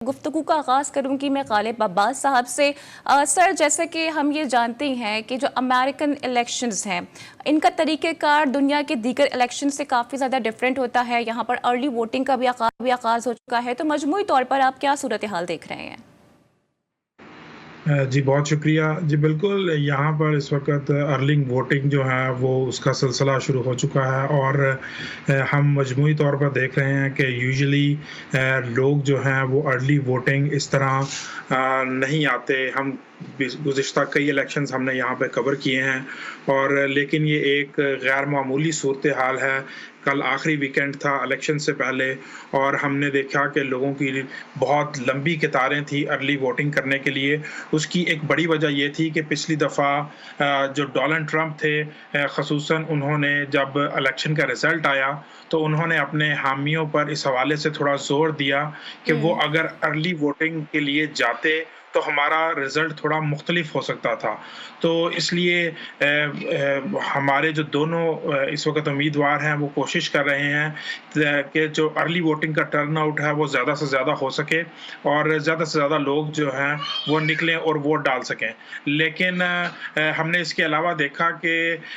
گفتگو کا آغاز کروں گی میں غالب عباس صاحب سے۔ سر، جیسے کہ ہم یہ جانتے ہیں کہ جو امریکن الیکشنز ہیں ان کا طریقہ کار دنیا کے دیگر الیکشن سے کافی زیادہ ڈیفرنٹ ہوتا ہے۔ یہاں پر ارلی ووٹنگ کا بھی آغاز ہو چکا ہے، تو مجموعی طور پر آپ کیا صورتحال دیکھ رہے ہیں؟ جی بہت شکریہ۔ جی بالکل، یہاں پر اس وقت ارلنگ ووٹنگ جو ہے وہ اس کا سلسلہ شروع ہو چکا ہے، اور ہم مجموعی طور پر دیکھ رہے ہیں کہ یوزلی لوگ جو ہیں وہ ارلی ووٹنگ اس طرح نہیں آتے۔ ہم گزشتہ کئی الیکشنز ہم نے یہاں پہ کور کیے ہیں، اور لیکن یہ ایک غیر معمولی صورتحال ہے۔ کل آخری ویکینڈ تھا الیکشن سے پہلے، اور ہم نے دیکھا کہ لوگوں کی بہت لمبی قطاریں تھیں ارلی ووٹنگ کرنے کے لیے۔ اس کی ایک بڑی وجہ یہ تھی کہ پچھلی دفعہ جو ڈونلڈ ٹرمپ تھے، خصوصاً انہوں نے جب الیکشن کا رزلٹ آیا تو انہوں نے اپنے حامیوں پر اس حوالے سے تھوڑا زور دیا کہ وہ اگر ارلی ووٹنگ کے لیے جاتے تو ہمارا رزلٹ تھوڑا مختلف ہو سکتا تھا۔ تو اس لیے ہمارے جو دونوں اس وقت امیدوار ہیں وہ کوشش کر رہے ہیں کہ جو ارلی ووٹنگ کا ٹرن آؤٹ ہے وہ زیادہ سے زیادہ ہو سکے، اور زیادہ سے زیادہ لوگ جو ہیں وہ نکلیں اور ووٹ ڈال سکیں۔ لیکن ہم نے اس کے علاوہ دیکھا کہ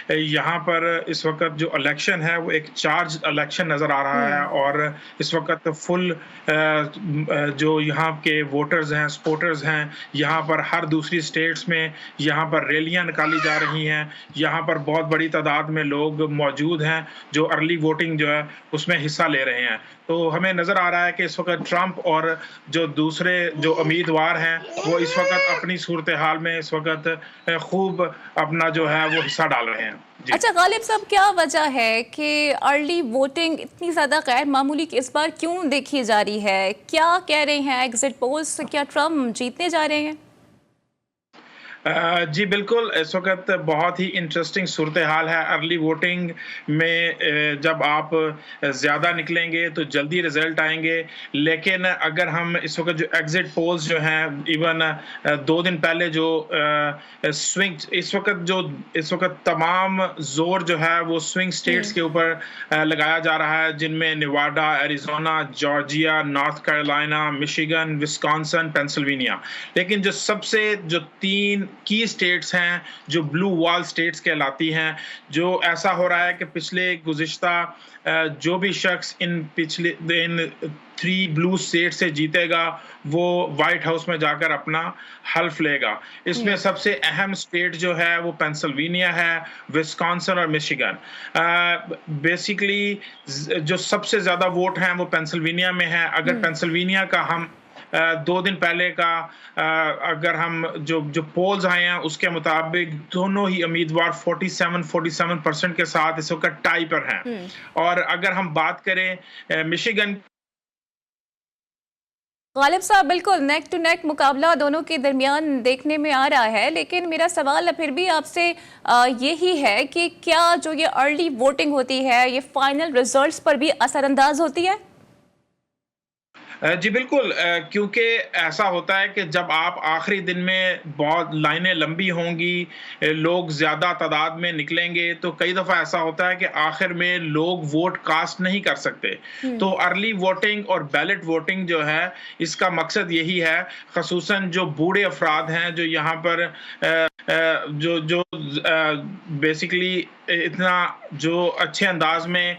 یہاں پر اس وقت جو الیکشن ہے وہ ایک چارج الیکشن نظر آ رہا ہے، اور اس وقت فل جو یہاں کے ووٹرز ہیں، سپورٹرز ہیں، یہاں پر ہر دوسری سٹیٹس میں یہاں پر ریلیاں نکالی جا رہی ہیں۔ یہاں پر بہت بڑی تعداد میں لوگ موجود ہیں جو ارلی ووٹنگ جو ہے اس میں حصہ لے رہے ہیں۔ تو ہمیں نظر آ رہا ہے کہ اس وقت ٹرمپ اور جو دوسرے جو امیدوار ہیں وہ اس وقت اپنی صورتحال میں اس وقت خوب اپنا جو ہے وہ حصہ ڈال رہے ہیں۔ جی اچھا غالب صاحب، کیا وجہ ہے کہ ارلی ووٹنگ اتنی زیادہ غیر معمولی اس بار کیوں دیکھی جا رہی ہے؟ کیا کہہ رہے ہیں ایگزٹ پولز؟ کیا ٹرمپ جیتنے جا رہے ہیں؟ جی بالکل، اس وقت بہت ہی انٹرسٹنگ صورتحال ہے ارلی ووٹنگ میں۔ جب آپ زیادہ نکلیں گے تو جلدی رزلٹ آئیں گے، لیکن اگر ہم اس وقت جو ایگزٹ پولز جو ہیں، ایون 2 دن پہلے جو سوئنگ اس وقت تمام زور جو ہے وہ سوئنگ سٹیٹس کے اوپر لگایا جا رہا ہے، جن میں Nevada, Arizona, Georgia, north Carolina, Michigan, Wisconsin, Pennsylvania. لیکن جو سب سے جو 3 کی سٹیٹس ہیں جو بلو وال سٹیٹس کہلاتی ہیں، جو ایسا ہو رہا ہے کہ پچھلے گزشتہ جو بھی شخص ان 3 بلو سٹیٹ سے جیتے گا وہ وائٹ ہاؤس میں جا کر اپنا حلف لے گا۔ اس میں سب سے اہم سٹیٹ جو ہے وہ پینسلوینیا ہے، وسکانسن اور مشیگن۔ بیسیکلی جو سب سے زیادہ ووٹ ہیں وہ پینسلوینیا میں ہے۔ اگر پینسلوینیا کا ہم 2 دن پہلے کا اگر ہم جو پولز آئے ہیں اس کے مطابق دونوں ہی امیدوار 47% کے ساتھ اس وقت ٹائی پر ہیں۔ اور اگر ہم بات کریں مشیگن، غالب صاحب بالکل نیک ٹو نیک مقابلہ دونوں کے درمیان دیکھنے میں آ رہا ہے، لیکن میرا سوال پھر بھی آپ سے یہی ہے کہ کیا جو یہ ارلی ووٹنگ ہوتی ہے یہ فائنل ریزلٹس پر بھی اثر انداز ہوتی ہے؟ جی بالکل، کیونکہ ایسا ہوتا ہے کہ جب آپ آخری دن میں بہت لائنیں لمبی ہوں گی، لوگ زیادہ تعداد میں نکلیں گے، تو کئی دفعہ ایسا ہوتا ہے کہ آخر میں لوگ ووٹ کاسٹ نہیں کر سکتے۔ تو ارلی ووٹنگ اور بیلٹ ووٹنگ جو ہے اس کا مقصد یہی ہے، خصوصاً جو بوڑھے افراد ہیں جو یہاں پر جو بیسیکلی اتنا جو اچھے انداز میں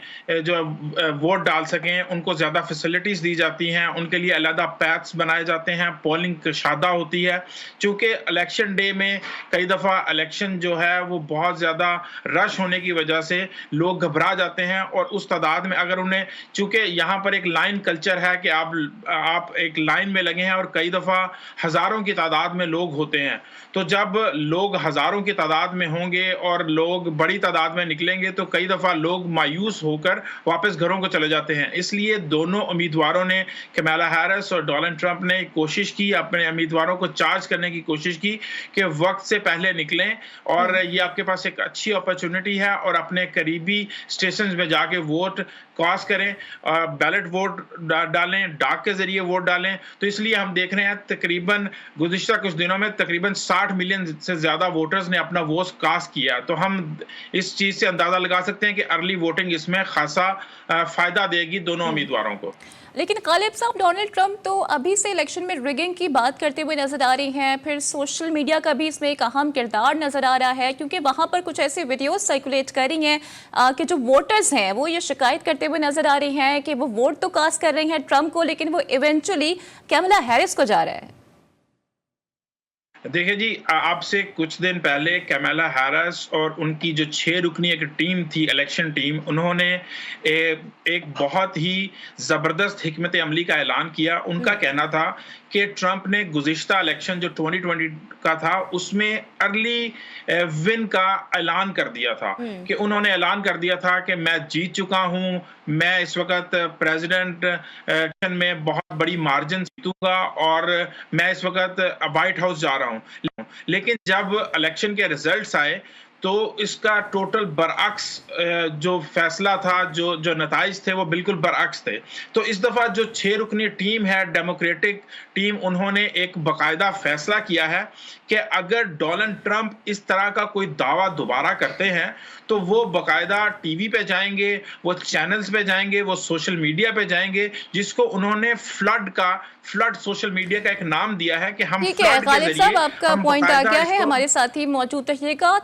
جو ووٹ ڈال سکیں، ان کو زیادہ فیسلٹیز دی جاتی ہیں، ان کے لیے علیحدہ پیتھس بنائے جاتے ہیں، پولنگ کشادہ ہوتی ہے۔ چونکہ الیکشن ڈے میں کئی دفعہ الیکشن جو ہے وہ بہت زیادہ رش ہونے کی وجہ سے لوگ گھبرا جاتے ہیں، اور اس تعداد میں اگر انہیں، چونکہ یہاں پر ایک لائن کلچر ہے کہ آپ ایک لائن میں لگے ہیں اور کئی دفعہ ہزاروں کی تعداد میں لوگ ہوتے ہیں، تو جب لوگ ہزاروں کی تعداد میں ہوں گے اور لوگ بڑی تعداد میں نکلیں گے تو کئی دفعہ لوگ مایوس ہو کر واپس گھروں کو چلے جاتے ہیں۔ اس لیے دونوں امیدواروں نے، کمیلا ہیرس اور ڈونلڈ ٹرمپ نے کوشش کی، اپنے امیدواروں کو چارج کرنے کی کوشش کی کہ وقت سے پہلے نکلیں، اور یہ آپ کے پاس ایک اچھی اپرچونٹی ہے، اور اپنے قریبی اسٹیشنز میں جا کے ووٹ کاسٹ کریں، بیلٹ ووٹ ڈالیں، ڈاک کے ذریعے ووٹ ڈالیں۔ تو اس لیے ہم دیکھ رہے ہیں تقریباً گزشتہ کچھ دنوں میں تقریباً 60 ملین سے زیادہ ووٹرز نے اپنا ووٹ کاسٹ کیا۔ تو ہم اس چیز سے اندازہ لگا سکتے ہیں کہ ارلی ووٹنگ اس میں خاصا فائدہ دے گی دونوں امیدواروں کو۔ لیکن غالب صاحب ڈونلڈ ٹرمپ تو ابھی سے الیکشن میں ریگنگ کی بات کرتے ہوئے نظر آ رہی ہیں، پھر سوشل میڈیا کا بھی اس میں ایک اہم کردار نظر آ رہا ہے، کیونکہ وہاں پر کچھ ایسی ویڈیوز سرکولیٹ کر رہی ہیں کہ جو ووٹرز ہیں وہ یہ شکایت کرتے ہوئے نظر آ رہی ہیں کہ وہ ووٹ تو کاسٹ کر رہے ہیں ٹرمپ کو، لیکن وہ ایونچولی کیملا ہیرس کو جا رہا ہے۔ دیکھیں جی، آپ سے کچھ دن پہلے کیملا ہیرس اور ان کی جو 6 رکنی ایک ٹیم تھی، الیکشن ٹیم، انہوں نے ایک بہت ہی زبردست حکمت عملی کا اعلان کیا۔ ان کا کہنا تھا کہ ٹرمپ نے گزشتہ الیکشن جو 2020 کا تھا اس میں ارلی ون کا اعلان کر دیا تھا، کہ انہوں نے اعلان کر دیا تھا کہ میں جیت چکا ہوں، میں اس وقت پریزیڈنٹ میں بہت بڑی مارجن جیتوں گا اور میں اس وقت وائٹ ہاؤس جا رہا ہوں۔ لیکن جب الیکشن کے ریزلٹس آئے تو اس کا ٹوٹل برعکس جو فیصلہ تھا، جو نتائج تھے وہ بالکل برعکس تھے۔ تو اس دفعہ جو 6 رکنی ٹیم ہے، ڈیموکریٹک ٹیم، انہوں نے ایک باقاعدہ فیصلہ کیا ہے کہ اگر ڈونلڈ ٹرمپ اس طرح کا کوئی دعویٰ دوبارہ کرتے ہیں تو وہ باقاعدہ ٹی وی پہ جائیں گے، وہ چینلز پہ جائیں گے، وہ سوشل میڈیا پہ جائیں گے، جس کو انہوں نے فلڈ سوشل میڈیا کا ایک نام دیا ہے کہ ہم ٹھیک ہے غالب صاحب، آپ کا پوائنٹ آ گیا ہے، ہمارے ساتھی موجود رہیے گا۔